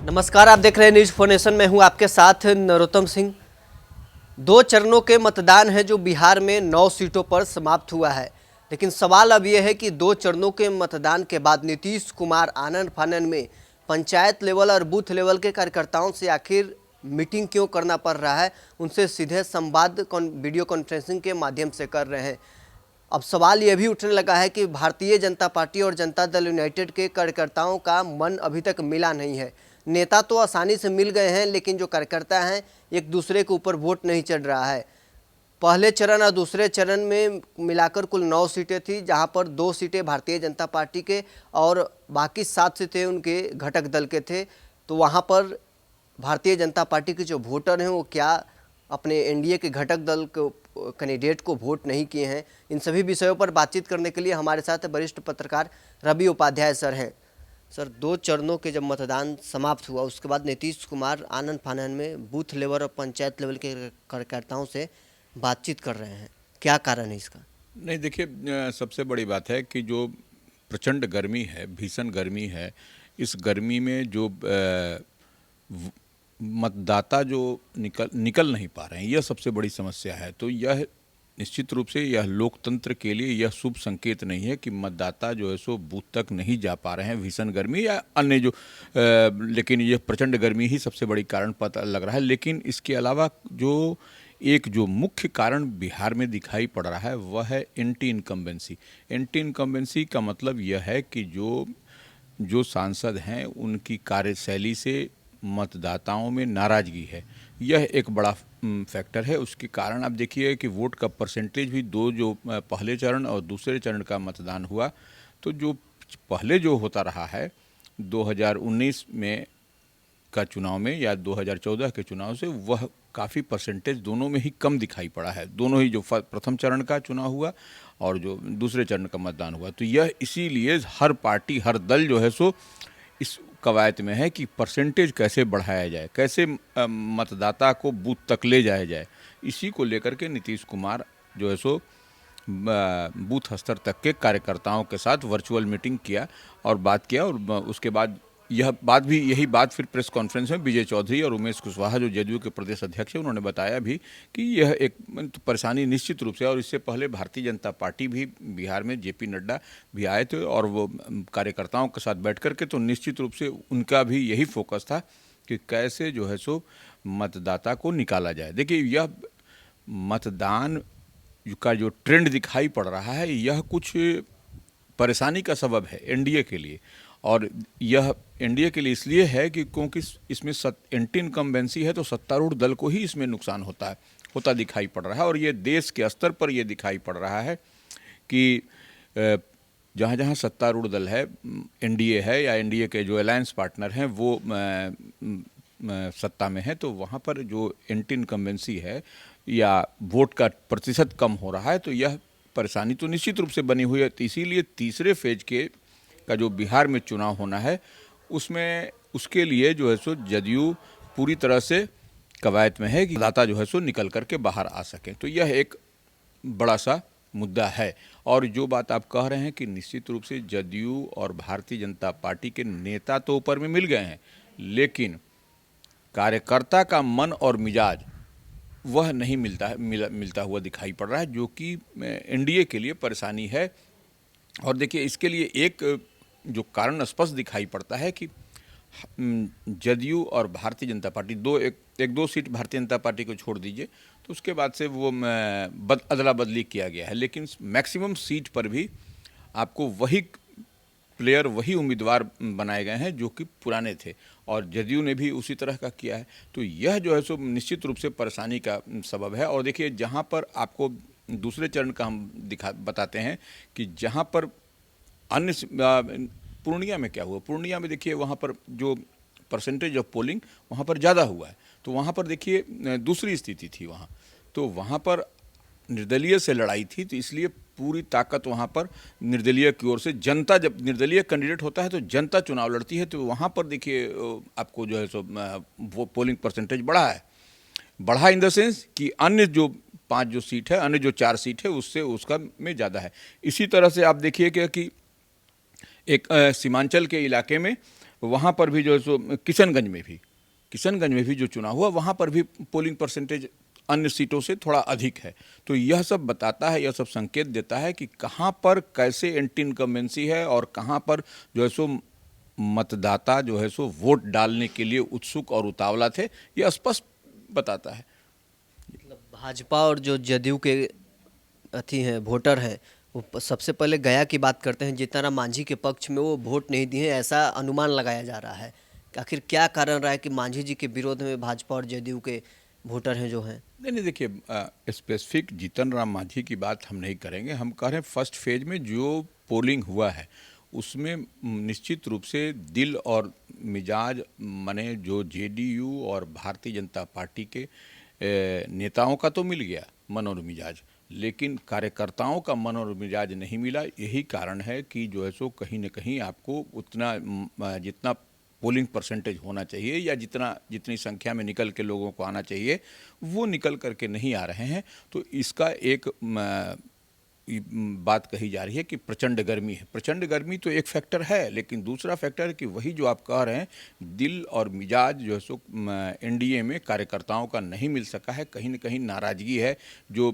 नमस्कार, आप देख रहे हैं न्यूज फोनेशन में हूं आपके साथ नरोत्तम सिंह। 2 चरणों के मतदान है जो बिहार में 9 सीटों पर समाप्त हुआ है। लेकिन सवाल अब यह है कि 2 चरणों के मतदान के बाद नीतीश कुमार आनन फानन में पंचायत लेवल और बूथ लेवल के कार्यकर्ताओं से आखिर मीटिंग क्यों करना पड़ रहा है, उनसे सीधे संवाद वीडियो कॉन्फ्रेंसिंग के माध्यम से कर रहे हैं। अब सवाल यह भी उठने लगा है कि भारतीय जनता पार्टी और जनता दल यूनाइटेड के कार्यकर्ताओं का मन अभी तक मिला नहीं है। नेता तो आसानी से मिल गए हैं, लेकिन जो कार्यकर्ता हैं एक दूसरे के ऊपर वोट नहीं चढ़ रहा है। पहले चरण और दूसरे चरण में मिलाकर कुल 9 सीटें थी, जहां पर 2 सीटें भारतीय जनता पार्टी के और बाकी 7 सीटें उनके घटक दल के थे। तो वहां पर भारतीय जनता पार्टी के जो वोटर हैं वो क्या अपने एनडीए के घटक दल को कैंडिडेट को वोट नहीं किए हैं, इन सभी विषयों पर बातचीत करने के लिए हमारे साथ वरिष्ठ पत्रकार रवि उपाध्याय सर हैं। सर, 2 चरणों के जब मतदान समाप्त हुआ उसके बाद नीतीश कुमार आनन फानन में बूथ लेवल और पंचायत लेवल के कार्यकर्ताओं से बातचीत कर रहे हैं, क्या कारण है इसका? नहीं, देखिए, सबसे बड़ी बात है कि जो प्रचंड गर्मी है, भीषण गर्मी है, इस गर्मी में जो मतदाता जो निकल नहीं पा रहे हैं, यह सबसे बड़ी समस्या है। तो यह निश्चित रूप से यह लोकतंत्र के लिए यह शुभ संकेत नहीं है कि मतदाता जो है सो बूथ तक नहीं जा पा रहे हैं, भीषण गर्मी या अन्य जो लेकिन यह प्रचंड गर्मी ही सबसे बड़ी कारण पता लग रहा है। लेकिन इसके अलावा जो मुख्य कारण बिहार में दिखाई पड़ रहा है वह है एंटी इनकम्बेंसी। एंटी इनकम्बेंसी का मतलब यह है कि जो सांसद हैं उनकी कार्यशैली से मतदाताओं में नाराज़गी है, यह एक बड़ा फैक्टर है। उसके कारण आप देखिए कि वोट का परसेंटेज भी जो पहले चरण और दूसरे चरण का मतदान हुआ, तो जो पहले जो होता रहा है 2019 में का चुनाव में या 2014 के चुनाव से, वह काफ़ी परसेंटेज दोनों में ही कम दिखाई पड़ा है। दोनों ही, जो प्रथम चरण का चुनाव हुआ और जो दूसरे चरण का मतदान हुआ, तो यह इसीलिए हर पार्टी, हर दल जो है सो इस कवायद में है कि परसेंटेज कैसे बढ़ाया जाए, कैसे मतदाता को बूथ तक ले जाया जाए। इसी को लेकर के नीतीश कुमार जो है सो बूथ स्तर तक के कार्यकर्ताओं के साथ वर्चुअल मीटिंग किया और बात किया। और उसके बाद यही बात फिर प्रेस कॉन्फ्रेंस में विजय चौधरी और उमेश कुशवाहा जो जदयू के प्रदेश अध्यक्ष हैं, उन्होंने बताया भी कि यह एक परेशानी निश्चित रूप से, और इससे पहले भारतीय जनता पार्टी भी बिहार में जेपी नड्डा भी आए थे और वो कार्यकर्ताओं के साथ बैठ कर के, तो निश्चित रूप से उनका भी यही फोकस था कि कैसे जो है सो मतदाता को निकाला जाए। देखिए, यह मतदान का जो ट्रेंड दिखाई पड़ रहा है, यह कुछ परेशानी का सबब है एनडीए के लिए। और यह एनडीए के लिए इसलिए है कि क्योंकि इसमें एंटी इनकम्बेंसी है, तो सत्तारूढ़ दल को ही इसमें नुकसान होता दिखाई पड़ रहा है। और ये देश के स्तर पर ये दिखाई पड़ रहा है कि जहाँ जहाँ सत्तारूढ़ दल है, एनडीए है या एनडीए के जो अलायंस पार्टनर हैं वो सत्ता में है, तो वहाँ पर जो एंटी इनकम्बेंसी है या वोट का प्रतिशत कम हो रहा है, तो यह परेशानी तो निश्चित रूप से बनी हुई है। तो इसीलिए तीसरे फेज का जो बिहार में चुनाव होना है, उसके लिए जो है सो जदयू पूरी तरह से कवायद में है कि मतदाता जो है सो निकल करके बाहर आ सकें। तो यह एक बड़ा सा मुद्दा है। और जो बात आप कह रहे हैं कि निश्चित रूप से जदयू और भारतीय जनता पार्टी के नेता तो ऊपर में मिल गए हैं, लेकिन कार्यकर्ता का मन और मिजाज वह नहीं मिलता हुआ दिखाई पड़ रहा है, जो कि एनडीए के लिए परेशानी है। और देखिए, इसके लिए एक जो कारण स्पष्ट दिखाई पड़ता है कि जदयू और भारतीय जनता पार्टी दो सीट भारतीय जनता पार्टी को छोड़ दीजिए, तो उसके बाद से वो अदला बदली किया गया है, लेकिन मैक्सिमम सीट पर भी आपको वही प्लेयर, वही उम्मीदवार बनाए गए हैं जो कि पुराने थे, और जदयू ने भी उसी तरह का किया है। तो यह जो है सो निश्चित रूप से परेशानी का सबब है। और देखिए, जहाँ पर आपको दूसरे चरण का हम बताते हैं कि जहाँ पर अन्य पूर्णिया में क्या हुआ, पूर्णिया में देखिए वहाँ पर जो परसेंटेज ऑफ पोलिंग वहाँ पर ज़्यादा हुआ है, तो वहाँ पर देखिए दूसरी स्थिति थी वहाँ, तो वहाँ पर निर्दलीय से लड़ाई थी, तो इसलिए पूरी ताकत वहाँ पर निर्दलीय की ओर से, जनता, जब निर्दलीय कैंडिडेट होता है तो जनता चुनाव लड़ती है, तो वहाँ पर देखिए आपको जो है सो वो पोलिंग परसेंटेज बढ़ा इन द सेंस कि अन्य जो 5 जो सीट है, अन्य जो 4 सीट है उसका में ज़्यादा है। इसी तरह से आप देखिए कि एक सीमांचल के इलाके में वहाँ पर भी जो है सो किशनगंज में भी जो चुनाव हुआ वहाँ पर भी पोलिंग परसेंटेज अन्य सीटों से थोड़ा अधिक है। तो यह सब बताता है, यह सब संकेत देता है कि कहाँ पर कैसे एंटी इनकम्बेंसी है और कहाँ पर जो है सो मतदाता जो है सो वोट डालने के लिए उत्सुक और उतावला थे, यह स्पष्ट बताता है। मतलब भाजपा और जो जदयू के अथी हैं वोटर हैं वो सबसे पहले गया की बात करते हैं, जीतनराम मांझी के पक्ष में वो वोट नहीं दिए, ऐसा अनुमान लगाया जा रहा है। आखिर क्या कारण रहा है कि मांझी जी के विरोध में भाजपा और जदयू के वोटर हैं जो हैं? नहीं देखिए, स्पेसिफिक जीतन राम मांझी की बात हम नहीं करेंगे। हम कह रहे हैं फर्स्ट फेज में जो पोलिंग हुआ है उसमें निश्चित रूप से दिल और मिजाज माने जो जेडीयू और भारतीय जनता पार्टी के नेताओं का तो मिल गया मन और मिजाज, लेकिन कार्यकर्ताओं का मन और मिजाज नहीं मिला। यही कारण है कि जो है सो कहीं न कहीं आपको उतना जितना पोलिंग परसेंटेज होना चाहिए या जितनी संख्या में निकल के लोगों को आना चाहिए वो निकल करके नहीं आ रहे हैं। तो इसका एक बात कही जा रही है कि प्रचंड गर्मी है। प्रचंड गर्मी तो एक फैक्टर है, लेकिन दूसरा फैक्टर है कि वही जो आप कह रहे हैं दिल और मिजाज जो है सो एनडीए में कार्यकर्ताओं का नहीं मिल सका है। कहीं न कहीं नाराज़गी है जो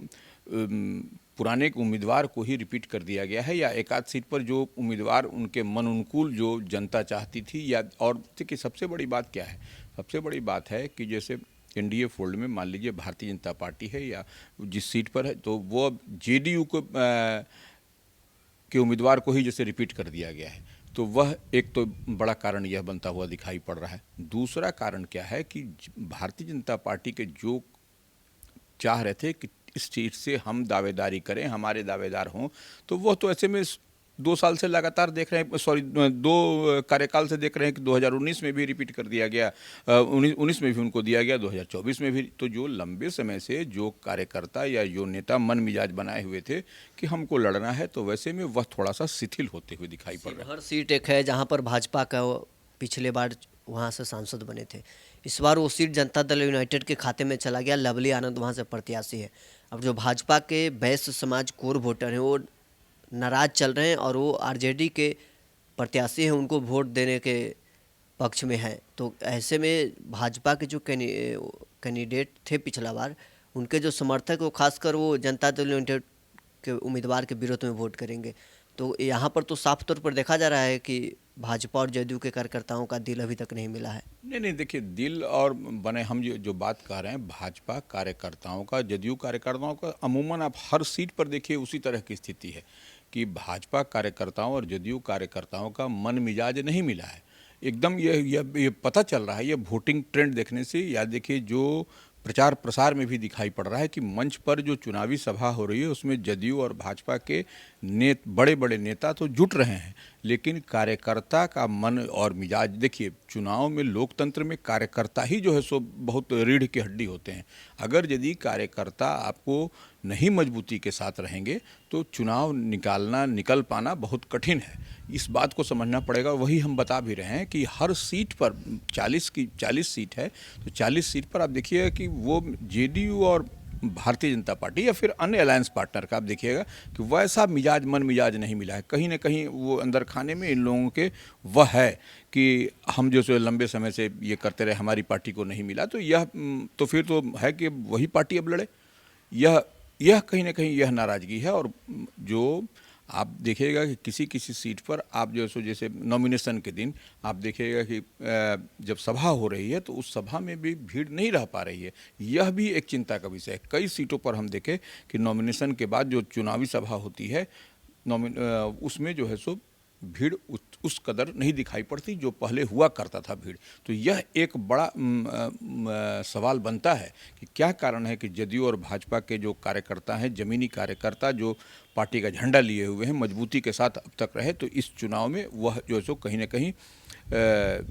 पुराने उम्मीदवार को ही रिपीट कर दिया गया है या एक आध सीट पर जो उम्मीदवार उनके मन अनुकूल जो जनता चाहती थी। या और देखिए सबसे बड़ी बात क्या है, सबसे बड़ी बात है कि जैसे एनडीए फोल्ड में मान लीजिए भारतीय जनता पार्टी है या जिस सीट पर है तो वो अब जेडीयू को के उम्मीदवार को ही जैसे रिपीट कर दिया गया है। तो वह एक तो बड़ा कारण यह बनता हुआ दिखाई पड़ रहा है। दूसरा कारण क्या है कि भारतीय जनता पार्टी के जो चाह रहे थे कि इस सीट से हम दावेदारी करें, हमारे दावेदार हों, तो वह तो ऐसे में 2 साल से लगातार देख रहे हैं, सॉरी 2 कार्यकाल से देख रहे हैं कि 2019 में भी रिपीट कर दिया गया, 19 में भी उनको दिया गया, 2024 में भी। तो जो लंबे समय से जो कार्यकर्ता या जो नेता मन मिजाज बनाए हुए थे कि हमको लड़ना है, तो वैसे में वह थोड़ा सा शिथिल होते हुए दिखाई पड़ रहा है। हर सीट एक है जहाँ पर भाजपा का पिछले बार वहाँ से सांसद बने थे, इस बार वो सीट जनता दल यूनाइटेड के खाते में चला गया। लवली आनंद वहाँ से प्रत्याशी है। अब जो भाजपा के वैश्य समाज कोर वोटर हैं वो नाराज चल रहे हैं और वो आरजेडी के प्रत्याशी हैं उनको वोट देने के पक्ष में हैं। तो ऐसे में भाजपा के जो कैंडिडेट थे पिछला बार, उनके जो समर्थक वो खासकर वो जनता दल यूनाइटेड के उम्मीदवार के विरोध में वोट करेंगे। तो यहाँ पर तो साफ तौर पर देखा जा रहा है कि भाजपा और जदयू के कार्यकर्ताओं का दिल अभी तक नहीं मिला है। नहीं देखिए, दिल और बने हम जो बात कर रहे हैं भाजपा कार्यकर्ताओं का, जदयू कार्यकर्ताओं का, अमूमन आप हर सीट पर देखिए उसी तरह की स्थिति है कि भाजपा कार्यकर्ताओं और जदयू कार्यकर्ताओं का मन मिजाज नहीं मिला है। एकदम ये पता चल रहा है, ये वोटिंग ट्रेंड देखने से। या देखिए जो प्रचार प्रसार में भी दिखाई पड़ रहा है कि मंच पर जो चुनावी सभा हो रही है उसमें जदयू और भाजपा के बड़े बड़े नेता तो जुट रहे हैं, लेकिन कार्यकर्ता का मन और मिजाज देखिए, चुनाव में लोकतंत्र में कार्यकर्ता ही जो है सो बहुत रीढ़ की हड्डी होते हैं। अगर यदि कार्यकर्ता आपको नहीं मजबूती के साथ रहेंगे तो चुनाव निकल पाना बहुत कठिन है। इस बात को समझना पड़ेगा। वही हम बता भी रहे हैं कि हर सीट पर 40 सीट है, तो 40 सीट पर आप देखिएगा कि वो जेडीयू और भारतीय जनता पार्टी या फिर अन्य अलायंस पार्टनर का आप देखिएगा कि वैसा मन मिजाज नहीं मिला है। कहीं ना कहीं वो अंदर खाने में इन लोगों के वह है कि हम जो सो लंबे समय से ये करते रहे, हमारी पार्टी को नहीं मिला, तो यह तो फिर तो है कि वही पार्टी अब लड़े। यह कहीं ना कहीं यह नाराज़गी है। और जो आप देखिएगा कि किसी सीट पर आप जो सो जैसे नॉमिनेशन के दिन आप देखिएगा कि जब सभा हो रही है तो उस सभा में भी भीड़ नहीं रह पा रही है। यह भी एक चिंता का विषय है। कई सीटों पर हम देखें कि नॉमिनेशन के बाद जो चुनावी सभा होती है उसमें जो है सो भीड़ उस कदर नहीं दिखाई पड़ती जो पहले हुआ करता था भीड़। तो यह एक बड़ा सवाल बनता है कि क्या कारण है कि जदयू और भाजपा के जो कार्यकर्ता हैं, जमीनी कार्यकर्ता जो पार्टी का झंडा लिए हुए हैं, मजबूती के साथ अब तक रहे, तो इस चुनाव में वह जो है सो कहीं ना कहीं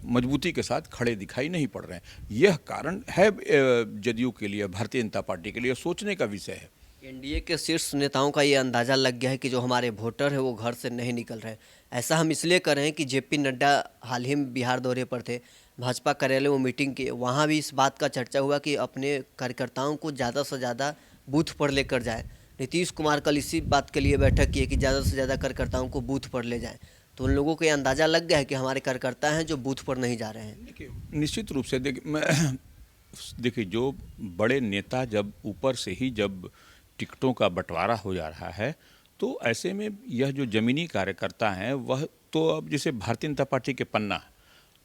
मजबूती के साथ खड़े दिखाई नहीं पड़ रहे हैं। यह कारण है जदयू के लिए, भारतीय जनता पार्टी के लिए सोचने का विषय है। एनडीए के शीर्ष नेताओं का ये अंदाज़ा लग गया है कि जो हमारे वोटर हैं वो घर से नहीं निकल रहे हैं। ऐसा हम इसलिए कर रहे हैं कि जेपी नड्डा हाल ही में बिहार दौरे पर थे, भाजपा कार्यालय में मीटिंग की, वहाँ भी इस बात का चर्चा हुआ कि अपने कार्यकर्ताओं को ज़्यादा से ज़्यादा बूथ पर लेकर जाएं। नीतीश कुमार कल इसी बात के लिए बैठक की है कि ज़्यादा से ज़्यादा कार्यकर्ताओं को बूथ पर ले जाएं। तो उन लोगों को ये अंदाज़ा लग गया है कि हमारे कार्यकर्ता हैं जो बूथ पर नहीं जा रहे हैं। देखिए, निश्चित रूप से देखिए जो बड़े नेता जब ऊपर से ही जब टिकटों का बंटवारा हो जा रहा है, तो ऐसे में यह जो जमीनी कार्यकर्ता हैं वह तो अब जैसे भारतीय जनता पार्टी के पन्ना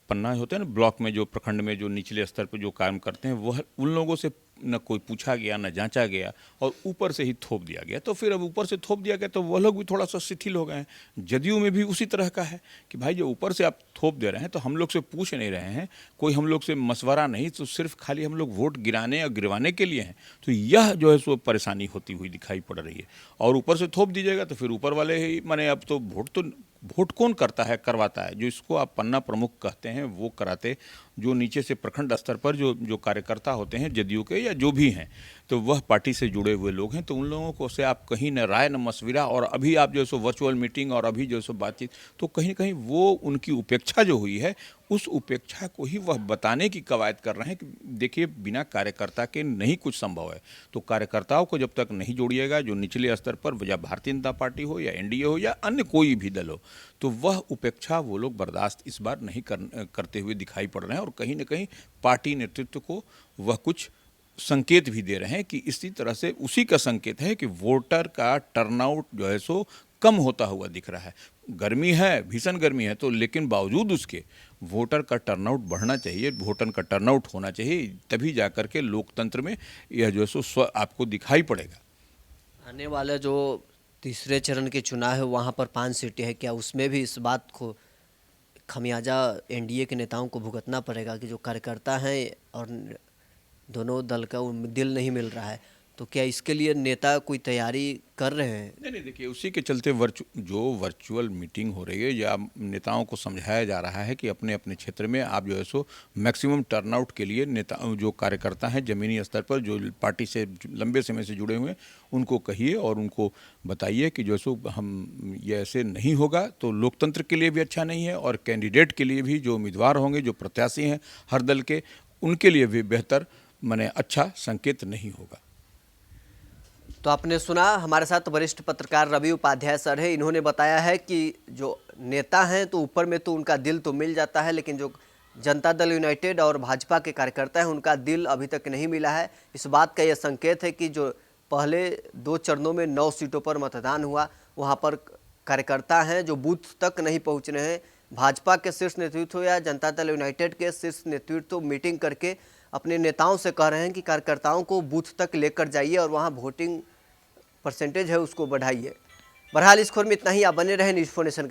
पन्ना होते हैं ना, ब्लॉक में जो प्रखंड में जो निचले स्तर पर जो काम करते हैं, वह उन लोगों से न कोई पूछा गया न जांचा गया और ऊपर से ही थोप दिया गया। तो फिर अब ऊपर से थोप दिया गया तो वह लोग भी थोड़ा सा शिथिल हो गए हैं। जदयू में भी उसी तरह का है कि भाई जो ऊपर से आप थोप दे रहे हैं तो हम लोग से पूछ नहीं रहे हैं, कोई हम लोग से मशवरा नहीं, तो सिर्फ खाली हम लोग वोट गिराने और गिरवाने के लिए हैं। तो यह जो है सो परेशानी होती हुई दिखाई पड़ रही है। और ऊपर से थोप दीजिएगा तो फिर ऊपर वाले ही माने अब तो वोट कौन करता है, करवाता है, जो इसको आप पन्ना प्रमुख कहते हैं वो कराते, जो नीचे से प्रखंड स्तर पर जो कार्यकर्ता होते हैं जदयू के या जो भी हैं, तो वह पार्टी से जुड़े हुए लोग हैं। तो उन लोगों को से आप कहीं न राय न मशविरा, और अभी आप जो सो वर्चुअल मीटिंग और अभी जो सो बातचीत, तो कहीं न कहीं वो उनकी उपेक्षा जो हुई है, उस उपेक्षा को ही वह बताने की कवायद कर रहे हैं कि देखिए बिना कार्यकर्ता के नहीं कुछ संभव है। तो कार्यकर्ताओं को जब तक नहीं जोड़िएगा, जो निचले स्तर पर या भारतीय जनता पार्टी हो या एनडीए हो या अन्य कोई भी दल हो, तो वह उपेक्षा वो लोग बर्दाश्त इस बार नहीं करते हुए दिखाई पड़ रहे हैं। और कहीं न कहीं पार्टी नेतृत्व को वह कुछ संकेत भी दे रहे हैं कि इसी तरह से उसी का संकेत है कि वोटर का टर्नआउट जो है सो कम होता हुआ दिख रहा है। गर्मी है, भीषण गर्मी है, तो लेकिन बावजूद उसके वोटर का टर्नआउट बढ़ना चाहिए, वोटर का टर्नआउट होना चाहिए, तभी जाकर के लोकतंत्र में यह जो है सो आपको दिखाई पड़ेगा। आने वाला जो तीसरे चरण के चुनाव है वहाँ पर 5 सीटें हैं, क्या उसमें भी इस बात को खमियाजा एनडीए के नेताओं को भुगतना पड़ेगा कि जो कार्यकर्ता हैं और दोनों दल का दिल नहीं मिल रहा है, तो क्या इसके लिए नेता कोई तैयारी कर रहे हैं? नहीं, देखिए उसी के चलते जो वर्चुअल मीटिंग हो रही है, या नेताओं को समझाया जा रहा है कि अपने अपने क्षेत्र में आप जो है सो मैक्सिमम टर्नआउट के लिए नेता जो कार्यकर्ता हैं जमीनी स्तर पर जो पार्टी से लंबे समय से जुड़े हुए हैं, उनको कहिए और उनको बताइए कि जो है सो हम ये ऐसे नहीं होगा तो लोकतंत्र के लिए भी अच्छा नहीं है, और कैंडिडेट के लिए भी, जो उम्मीदवार होंगे, जो प्रत्याशी हैं हर दल के, उनके लिए भी बेहतर माने अच्छा संकेत नहीं होगा। तो आपने सुना, हमारे साथ वरिष्ठ पत्रकार रवि उपाध्याय सर है। इन्होंने बताया है कि जो नेता हैं तो ऊपर में तो उनका दिल तो मिल जाता है, लेकिन जो जनता दल यूनाइटेड और भाजपा के कार्यकर्ता हैं उनका दिल अभी तक नहीं मिला है। इस बात का यह संकेत है कि जो पहले 2 चरणों में 9 सीटों पर मतदान हुआ, वहाँ पर कार्यकर्ता हैं जो बूथ तक नहीं पहुँच रहे हैं। भाजपा के शीर्ष नेतृत्व या जनता दल यूनाइटेड के शीर्ष नेतृत्व मीटिंग करके अपने नेताओं से कह रहे हैं कि कार्यकर्ताओं को बूथ तक लेकर जाइए और वहां वोटिंग परसेंटेज है उसको बढ़ाइए। बहरहाल इस खबर में इतना ही। आप बने रहें न्यूज़ 4 नेशन।